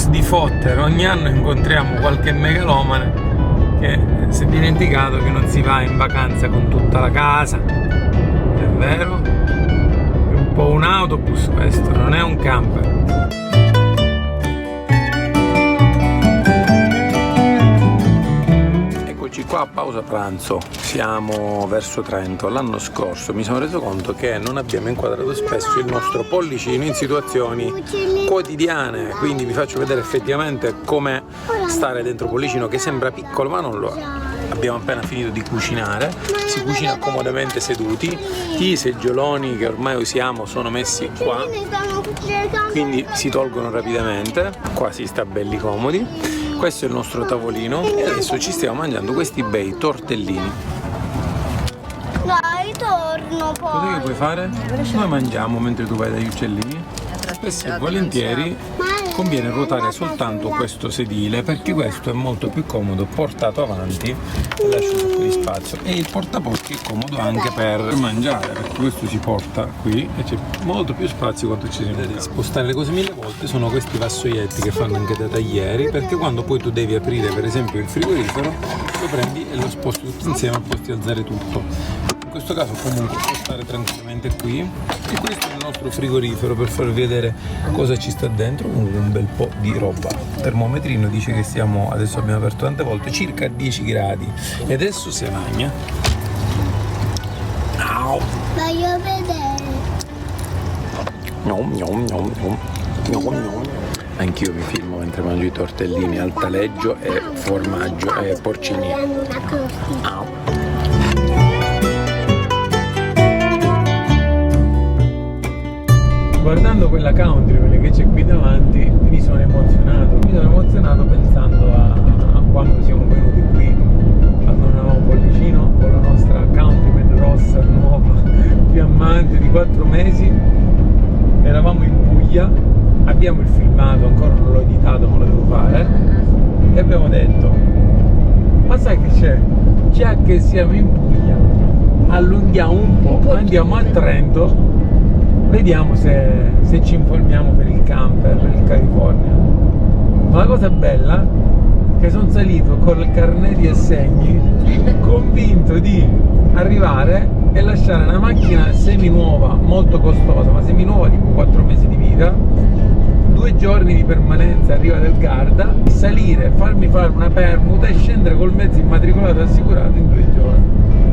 di fottere, ogni anno incontriamo qualche megalomane che si è dimenticato che non si va in vacanza con tutta la casa. È vero? È un po' un autobus questo, non è un camper. Qua a pausa pranzo, siamo verso Trento. L'anno scorso mi sono reso conto che non abbiamo inquadrato spesso il nostro pollicino in situazioni quotidiane, quindi vi faccio vedere effettivamente come stare dentro pollicino, che sembra piccolo ma non lo è. Abbiamo appena finito di cucinare, si cucina comodamente seduti, i seggioloni che ormai usiamo sono messi qua, quindi si tolgono rapidamente, qua si sta belli comodi. Questo è il nostro tavolino e adesso ci stiamo mangiando questi bei tortellini. Dai, torno poi. Cos'è che puoi fare? Noi mangiamo mentre tu vai dagli uccellini. Spesso e volentieri conviene ruotare soltanto questo sedile, perché questo è molto più comodo portato avanti e lascia un po' di spazio, e il portaporti è comodo anche per mangiare, perché questo si porta qui e c'è molto più spazio quanto ci si vede. Spostare le cose 1000 volte sono questi vassoietti che fanno anche da taglieri, perché quando poi tu devi aprire per esempio il frigorifero lo prendi e lo sposti tutto insieme al posto di alzare tutto. In questo caso comunque può stare tranquillamente qui, e questo è il nostro frigorifero per farvi vedere cosa ci sta dentro. Un bel po' di roba. Il termometrino dice che siamo, adesso abbiamo aperto tante volte, circa 10 gradi e adesso si magna. Voglio vedere. Anch'io mi filmo mentre mangio i tortellini al taleggio e formaggio e porcini. Guardando quella country che c'è qui davanti mi sono emozionato pensando a quando siamo venuti qui, quando non avevamo pollicino, con la nostra countryman rossa nuova, fiammante di 4 mesi. Eravamo in Puglia, abbiamo il filmato, ancora non l'ho editato ma lo devo fare, e abbiamo detto: ma sai che c'è? Già che siamo in Puglia, allunghiamo un po', andiamo a Trento, vediamo se ci informiamo per il camper, per il California. Ma la cosa bella è che sono salito con il carnet di assegni, convinto di arrivare e lasciare una macchina seminuova, molto costosa, ma seminuova, tipo 4 mesi di vita, 2 giorni di permanenza a Riva del Garda, salire, farmi fare una permuta e scendere col mezzo immatricolato assicurato in 2 giorni.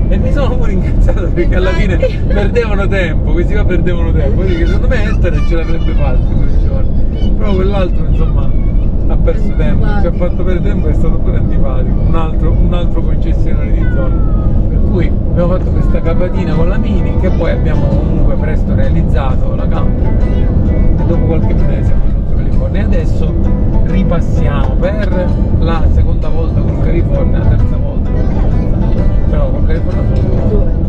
E mi sono pure incazzato perché alla fine perdevano tempo, questi qua perdevano tempo, quindi secondo me Esther ce l'avrebbe fatto in 2 giorni, però quell'altro insomma ha perso tempo, ci ha fatto perdere tempo, è stato pure antipatico, un altro concessionario di zona. Per cui abbiamo fatto questa capatina con la Mini, che poi abbiamo comunque presto realizzato la camper, e dopo qualche mese siamo venuti a California e adesso ripassiamo per la seconda volta con California, la terza volta, però con California sono 2.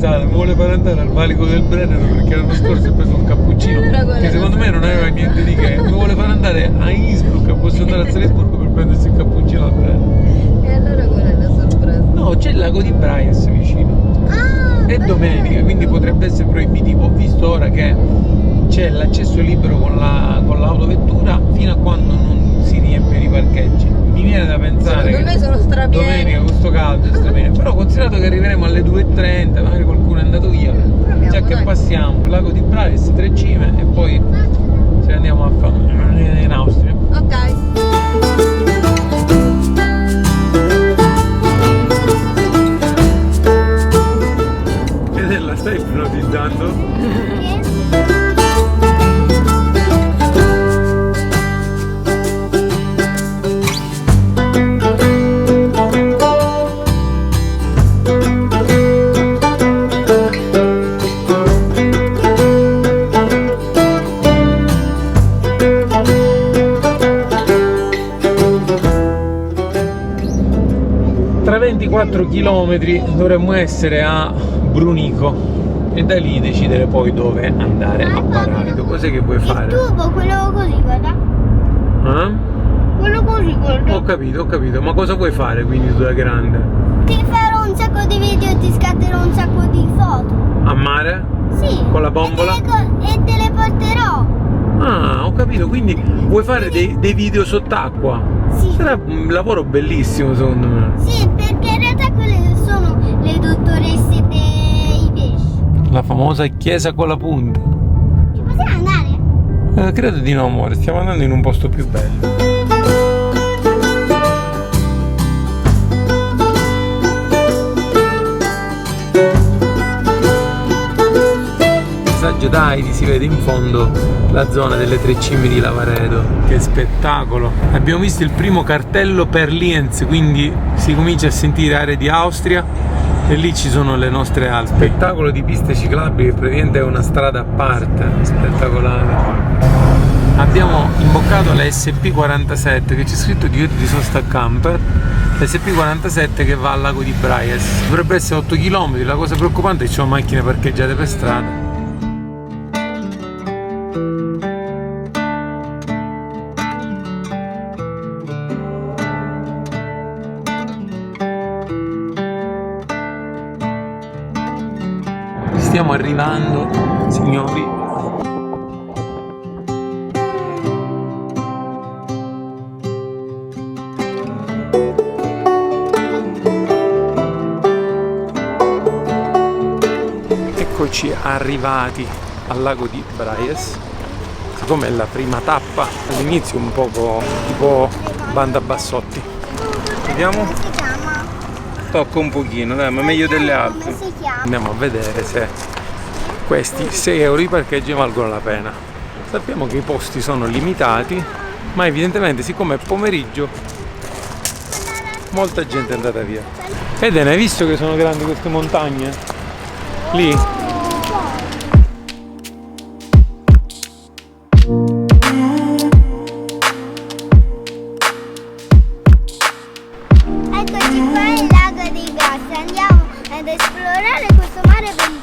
Mi vuole far andare al valico del Brennero perché l'anno scorso ho preso un cappuccino che secondo me non aveva niente di che. Mi vuole far andare a Innsbruck, posso andare a Salisburgo per prendersi il cappuccino al Brennero. E allora qual è la sorpresa? No, c'è il lago di Braies vicino. È domenica, quindi potrebbe essere proibitivo. Ho visto ora che c'è l'accesso libero con l'autovettura fino a quando non si riempiono i parcheggi. Mi viene da pensare che sono domenica con sto caldo sta bene, però considerato che arriveremo alle 2:30, magari qualcuno è andato via, già che passiamo il lago di Braies, 3 cime e poi ce ne andiamo a fare in Austria. Ok. La stai ipnotizzando? 4 km dovremmo essere a Brunico e da lì decidere poi dove andare a Paradiso. Cos'è che vuoi fare? Il tubo, quello così, guarda. Eh? Quello così, guarda. Ho capito, ma cosa vuoi fare quindi tu da grande? Ti farò un sacco di video e ti scatterò un sacco di foto. A mare? Sì. Con la bombola? E te le porterò. Ah, ho capito, quindi vuoi fare dei video sott'acqua? Sì. Sarà un lavoro bellissimo secondo me. Sì, perché in realtà quelle sono le dottoresse dei pesci. La famosa chiesa con la punta. Ci possiamo andare? Credo di no, amore, stiamo andando in un posto più bello. Dai, si vede in fondo la zona delle Tre Cime di Lavaredo. Che spettacolo! Abbiamo visto il primo cartello per Lienz, quindi si comincia a sentire aree di Austria e lì ci sono le nostre Alpi. Spettacolo di piste ciclabili che praticamente è una strada a parte, spettacolare. Abbiamo imboccato la SP47 che c'è scritto divieto di sosta a camper. La SP47 che va al lago di Braies. Dovrebbe essere 8 km, la cosa preoccupante è che ci sono macchine parcheggiate per strada. Stiamo arrivando, signori. Eccoci arrivati al lago di Braies. Siccome è la prima tappa, all'inizio un poco tipo Banda Bassotti. Vediamo? Come si chiama? Tocca un pochino, dai, ma meglio delle altre. Come si chiama? Andiamo a vedere se questi 6 euro di parcheggio valgono la pena. Sappiamo che i posti sono limitati, ma evidentemente siccome è pomeriggio molta gente è andata via. Eden, hai visto che sono grandi queste montagne? Lì? Eccoci qua il lago di Garza, andiamo ad esplorare questo mare bellissimo.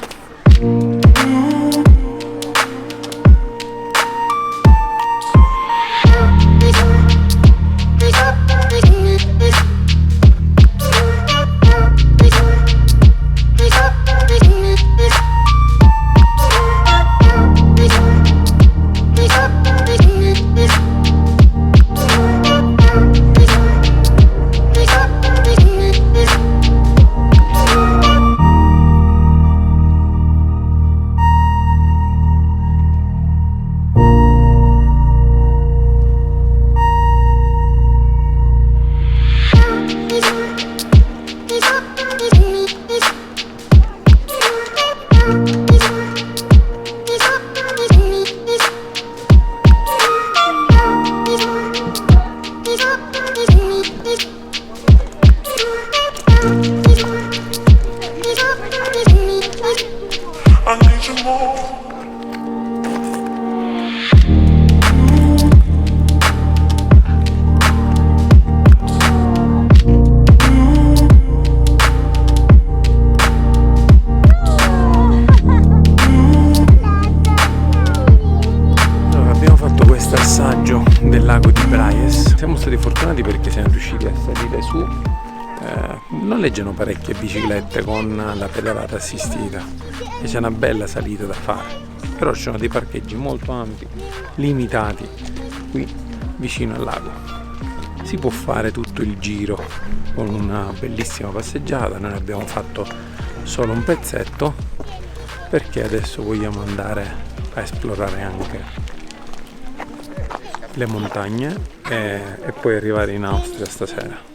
Del lago di Braies. Siamo stati fortunati perché siamo riusciti a salire su. Noleggiano parecchie biciclette con la pedalata assistita e c'è una bella salita da fare, però ci sono dei parcheggi molto ampi, limitati qui vicino al lago. Si può fare tutto il giro con una bellissima passeggiata. Noi abbiamo fatto solo un pezzetto perché adesso vogliamo andare a esplorare anche le montagne e poi arrivare in Austria stasera.